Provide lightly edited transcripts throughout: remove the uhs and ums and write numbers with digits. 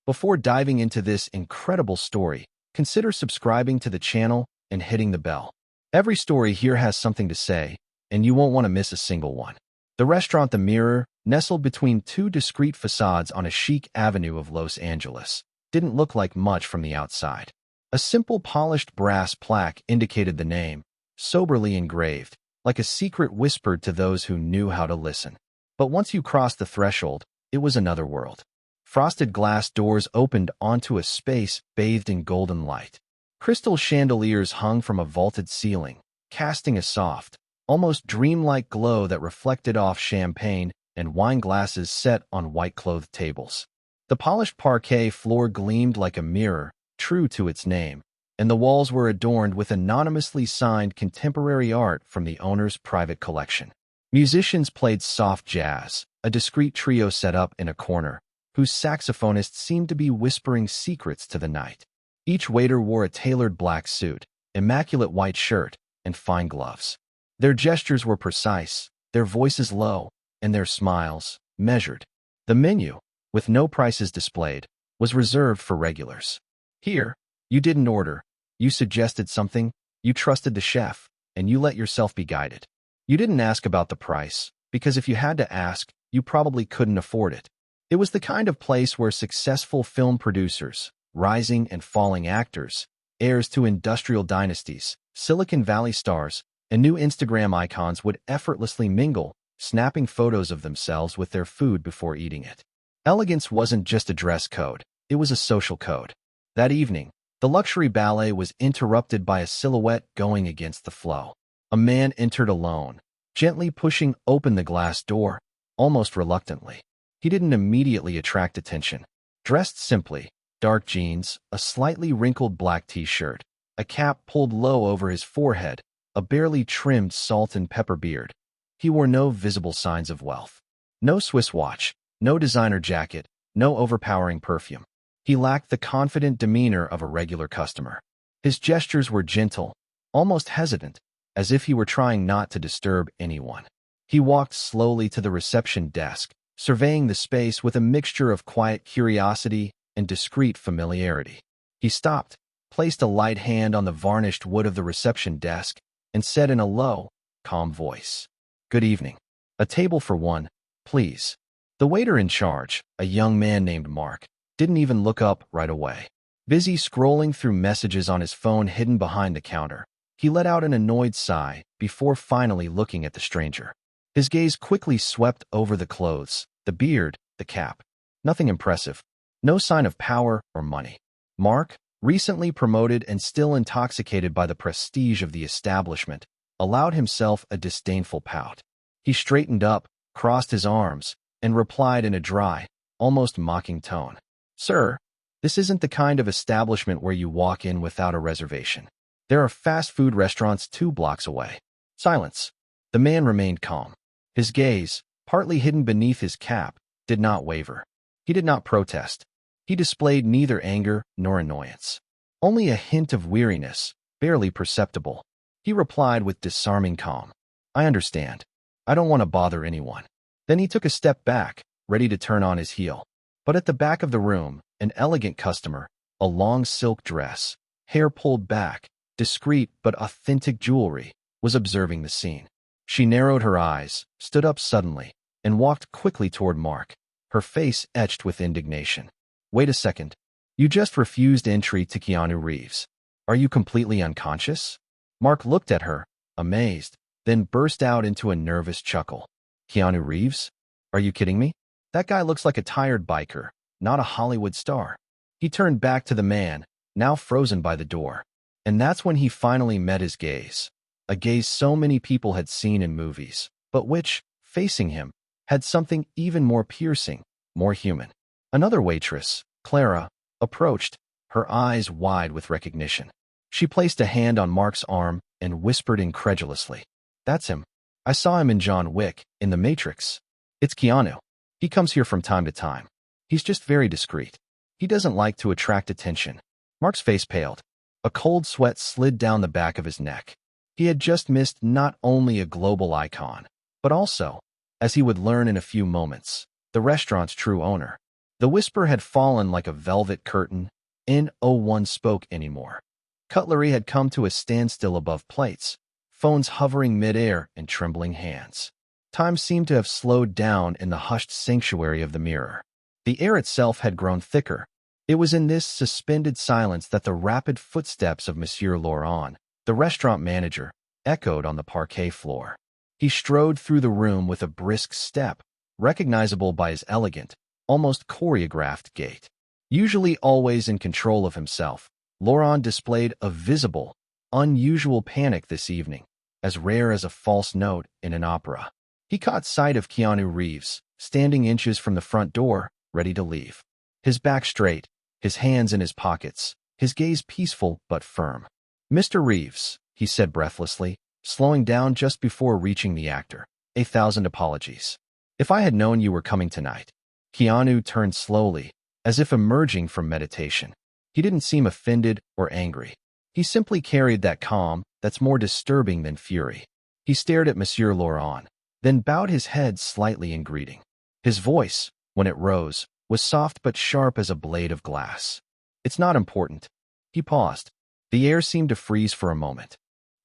Before diving into this incredible story, consider subscribing to the channel and hitting the bell. Every story here has something to say, and you won't want to miss a single one. The restaurant The Mirror, nestled between two discreet facades on a chic avenue of Los Angeles, didn't look like much from the outside. A simple polished brass plaque indicated the name, soberly engraved, like a secret whispered to those who knew how to listen. But once you crossed the threshold, it was another world. Frosted glass doors opened onto a space bathed in golden light. Crystal chandeliers hung from a vaulted ceiling, casting a soft, almost dreamlike glow that reflected off champagne and wine glasses set on white-clothed tables. The polished parquet floor gleamed like a mirror, true to its name, and the walls were adorned with anonymously signed contemporary art from the owner's private collection. Musicians played soft jazz, a discreet trio set up in a corner, whose saxophonist seemed to be whispering secrets to the night. Each waiter wore a tailored black suit, immaculate white shirt, and fine gloves. Their gestures were precise, their voices low, and their smiles measured. The menu, with no prices displayed, was reserved for regulars. Here, you didn't order, you suggested something, you trusted the chef, and you let yourself be guided. You didn't ask about the price, because if you had to ask, you probably couldn't afford it. It was the kind of place where successful film producers, rising and falling actors, heirs to industrial dynasties, Silicon Valley stars, and new Instagram icons would effortlessly mingle, snapping photos of themselves with their food before eating it. Elegance wasn't just a dress code, it was a social code. That evening, the luxury ballet was interrupted by a silhouette going against the flow. A man entered alone, gently pushing open the glass door, almost reluctantly. He didn't immediately attract attention. Dressed simply, dark jeans, a slightly wrinkled black t-shirt, a cap pulled low over his forehead, a barely trimmed salt and pepper beard. He wore no visible signs of wealth. No Swiss watch, no designer jacket, no overpowering perfume. He lacked the confident demeanor of a regular customer. His gestures were gentle, almost hesitant, as if he were trying not to disturb anyone. He walked slowly to the reception desk, surveying the space with a mixture of quiet curiosity and discreet familiarity. He stopped, placed a light hand on the varnished wood of the reception desk, and said in a low, calm voice, "Good evening. A table for one, please." The waiter in charge, a young man named Mark, didn't even look up right away. Busy scrolling through messages on his phone hidden behind the counter, he let out an annoyed sigh before finally looking at the stranger. His gaze quickly swept over the clothes, the beard, the cap. Nothing impressive. No sign of power or money. Mark, recently promoted and still intoxicated by the prestige of the establishment, allowed himself a disdainful pout. He straightened up, crossed his arms, and replied in a dry, almost mocking tone, "Sir, this isn't the kind of establishment where you walk in without a reservation. There are fast food restaurants 2 blocks away." Silence. The man remained calm. His gaze, partly hidden beneath his cap, did not waver. He did not protest. He displayed neither anger nor annoyance. Only a hint of weariness, barely perceptible. He replied with disarming calm, "I understand. I don't want to bother anyone." Then he took a step back, ready to turn on his heel. But at the back of the room, an elegant customer, a long silk dress, hair pulled back, discreet but authentic jewelry, was observing the scene. She narrowed her eyes, stood up suddenly, and walked quickly toward Mark, her face etched with indignation. "Wait a second. You just refused entry to Keanu Reeves. Are you completely unconscious?" Mark looked at her, amazed, then burst out into a nervous chuckle. "Keanu Reeves? Are you kidding me? That guy looks like a tired biker, not a Hollywood star." He turned back to the man, now frozen by the door. And that's when he finally met his gaze. A gaze so many people had seen in movies, but which, facing him, had something even more piercing, more human. Another waitress, Clara, approached, her eyes wide with recognition. She placed a hand on Mark's arm and whispered incredulously, "That's him. I saw him in John Wick, in The Matrix. It's Keanu. He comes here from time to time. He's just very discreet. He doesn't like to attract attention." Mark's face paled. A cold sweat slid down the back of his neck. He had just missed not only a global icon, but also, as he would learn in a few moments, the restaurant's true owner. The whisper had fallen like a velvet curtain, and no one spoke anymore. Cutlery had come to a standstill above plates, phones hovering midair in trembling hands. Time seemed to have slowed down in the hushed sanctuary of the mirror. The air itself had grown thicker. It was in this suspended silence that the rapid footsteps of Monsieur Laurent, the restaurant manager, echoed on the parquet floor. He strode through the room with a brisk step, recognizable by his elegant, almost choreographed gait. Usually always in control of himself, Laurent displayed a visible, unusual panic this evening, as rare as a false note in an opera. He caught sight of Keanu Reeves, standing inches from the front door, ready to leave. His back straight, his hands in his pockets, his gaze peaceful but firm. "Mr. Reeves," he said breathlessly, slowing down just before reaching the actor. "1,000 apologies. If I had known you were coming tonight." Keanu turned slowly, as if emerging from meditation. He didn't seem offended or angry. He simply carried that calm that's more disturbing than fury. He stared at Monsieur Laurent, then bowed his head slightly in greeting. His voice, when it rose, was soft but sharp as a blade of glass. "It's not important." He paused. The air seemed to freeze for a moment.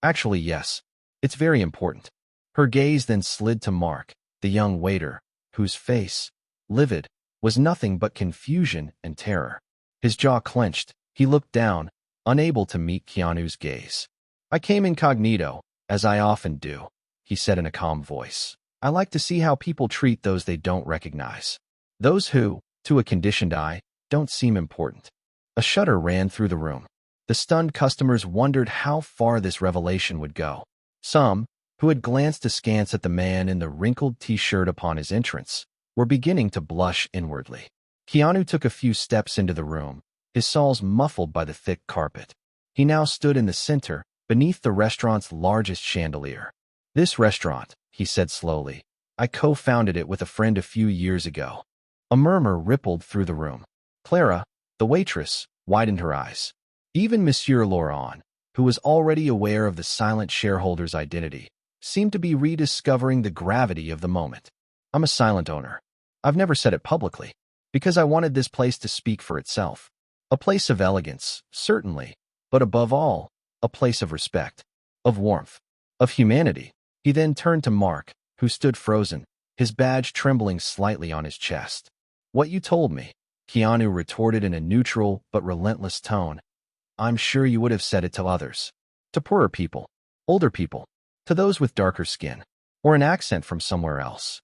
"Actually, yes. It's very important." Her gaze then slid to Mark, the young waiter, whose face, livid, was nothing but confusion and terror. His jaw clenched. He looked down, unable to meet Keanu's gaze. "I came incognito, as I often do," he said in a calm voice. "I like to see how people treat those they don't recognize. Those who, to a conditioned eye, don't seem important." A shudder ran through the room. The stunned customers wondered how far this revelation would go. Some, who had glanced askance at the man in the wrinkled t-shirt upon his entrance, were beginning to blush inwardly. Keanu took a few steps into the room, his soles muffled by the thick carpet. He now stood in the center, beneath the restaurant's largest chandelier. "This restaurant," he said slowly, "I co-founded it with a friend a few years ago." A murmur rippled through the room. Clara, the waitress, widened her eyes. Even Monsieur Laurent, who was already aware of the silent shareholder's identity, seemed to be rediscovering the gravity of the moment. "I'm a silent owner. I've never said it publicly, because I wanted this place to speak for itself. A place of elegance, certainly, but above all, a place of respect, of warmth, of humanity." He then turned to Mark, who stood frozen, his badge trembling slightly on his chest. "What you told me," Keanu retorted in a neutral but relentless tone. "I'm sure you would have said it to others. To poorer people, older people, to those with darker skin, or an accent from somewhere else."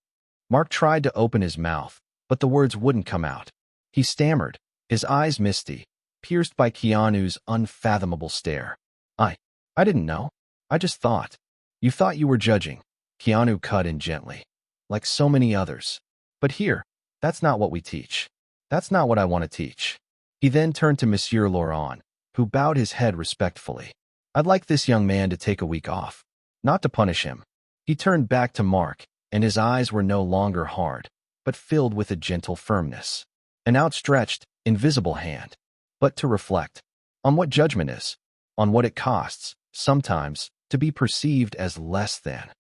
Mark tried to open his mouth, but the words wouldn't come out. He stammered, his eyes misty, pierced by Keanu's unfathomable stare. I didn't know. I just thought." "You thought you were judging," Keanu cut in gently. "Like so many others. But here, that's not what we teach. That's not what I want to teach." He then turned to Monsieur Laurent, who bowed his head respectfully. "I'd like this young man to take a week off. Not to punish him." He turned back to Mark, and his eyes were no longer hard, but filled with a gentle firmness. An outstretched, invisible hand. But to reflect on what judgment is, on what it costs, sometimes, to be perceived as less than.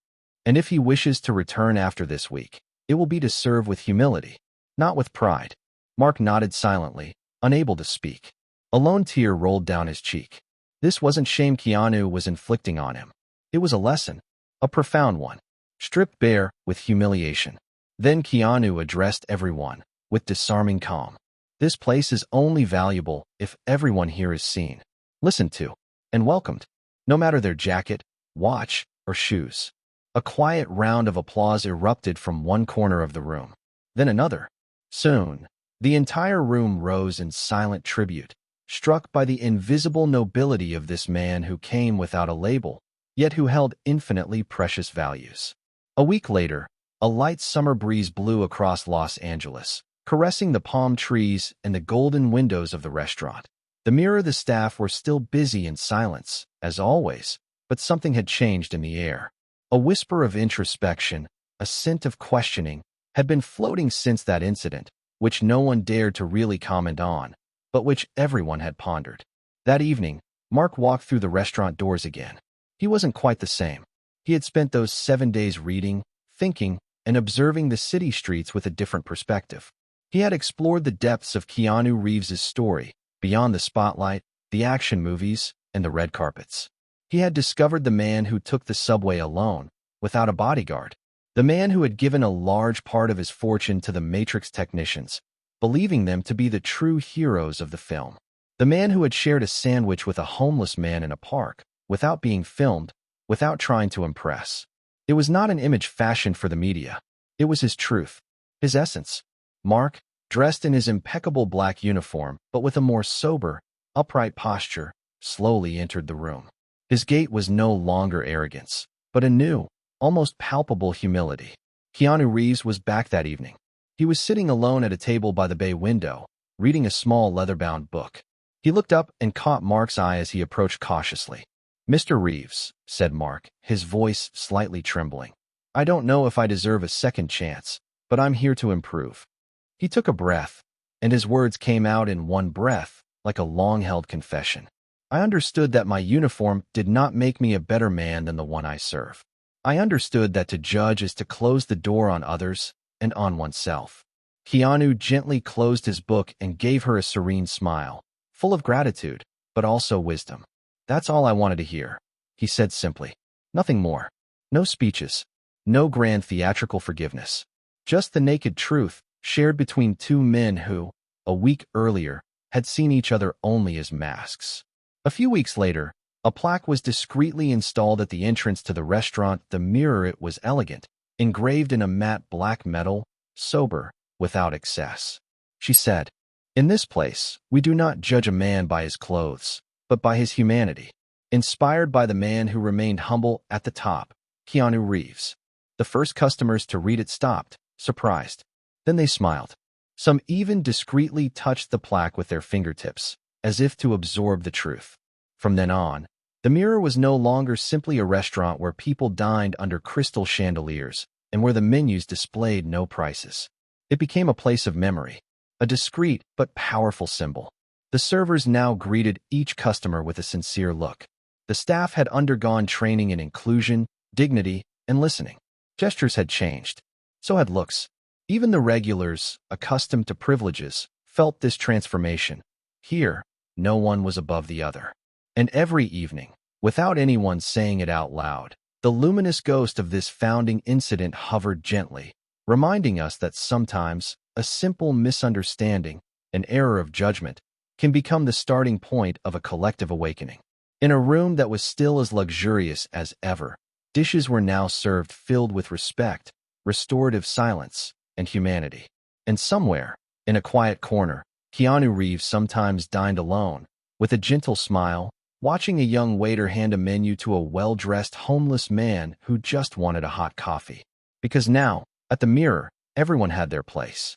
And if he wishes to return after this week, it will be to serve with humility, not with pride. Mark nodded silently, unable to speak. A lone tear rolled down his cheek. This wasn't shame Keanu was inflicting on him. It was a lesson, a profound one, stripped bare with humiliation. Then Keanu addressed everyone, with disarming calm. "This place is only valuable if everyone here is seen, listened to, and welcomed, no matter their jacket, watch, or shoes." A quiet round of applause erupted from one corner of the room, then another. Soon, the entire room rose in silent tribute, struck by the invisible nobility of this man who came without a label, yet who held infinitely precious values. A week later, a light summer breeze blew across Los Angeles, caressing the palm trees and the golden windows of the restaurant. The mirror the staff were still busy in silence, as always, but something had changed in the air. A whisper of introspection, a scent of questioning, had been floating since that incident, which no one dared to really comment on, but which everyone had pondered. That evening, Mark walked through the restaurant doors again. He wasn't quite the same. He had spent those 7 days reading, thinking, and observing the city streets with a different perspective. He had explored the depths of Keanu Reeves's story, beyond the spotlight, the action movies, and the red carpets. He had discovered the man who took the subway alone, without a bodyguard. The man who had given a large part of his fortune to the Matrix technicians, believing them to be the true heroes of the film. The man who had shared a sandwich with a homeless man in a park, without being filmed, without trying to impress. It was not an image fashioned for the media. It was his truth, his essence. Mark, dressed in his impeccable black uniform, but with a more sober, upright posture, slowly entered the room. His gait was no longer arrogance, but a new, almost palpable humility. Keanu Reeves was back that evening. He was sitting alone at a table by the bay window, reading a small leather-bound book. He looked up and caught Mark's eye as he approached cautiously. "Mr. Reeves," said Mark, his voice slightly trembling. "I don't know if I deserve a second chance, but I'm here to improve." He took a breath, and his words came out in one breath, like a long-held confession. "I understood that my uniform did not make me a better man than the one I serve. I understood that to judge is to close the door on others and on oneself." Keanu gently closed his book and gave her a serene smile, full of gratitude, but also wisdom. "That's all I wanted to hear," he said simply. "Nothing more. No speeches. No grand theatrical forgiveness. Just the naked truth, shared between two men who, a week earlier, had seen each other only as masks." A few weeks later, a plaque was discreetly installed at the entrance to the restaurant. The mirror, it was elegant, engraved in a matte black metal, sober, without excess. She said, "In this place, we do not judge a man by his clothes, but by his humanity." Inspired by the man who remained humble at the top, Keanu Reeves. The first customers to read it stopped, surprised. Then they smiled. Some even discreetly touched the plaque with their fingertips, as if to absorb the truth. From then on, the mirror was no longer simply a restaurant where people dined under crystal chandeliers and where the menus displayed no prices. It became a place of memory, a discreet but powerful symbol. The servers now greeted each customer with a sincere look. The staff had undergone training in inclusion, dignity, and listening. Gestures had changed. So had looks. Even the regulars, accustomed to privileges, felt this transformation. Here, no one was above the other. And every evening, without anyone saying it out loud, the luminous ghost of this founding incident hovered gently, reminding us that sometimes a simple misunderstanding, an error of judgment, can become the starting point of a collective awakening. In a room that was still as luxurious as ever, dishes were now served filled with respect, restorative silence, and humanity. And somewhere, in a quiet corner, Keanu Reeves sometimes dined alone, with a gentle smile, watching a young waiter hand a menu to a well-dressed homeless man who just wanted a hot coffee. Because now, at the mirror, everyone had their place.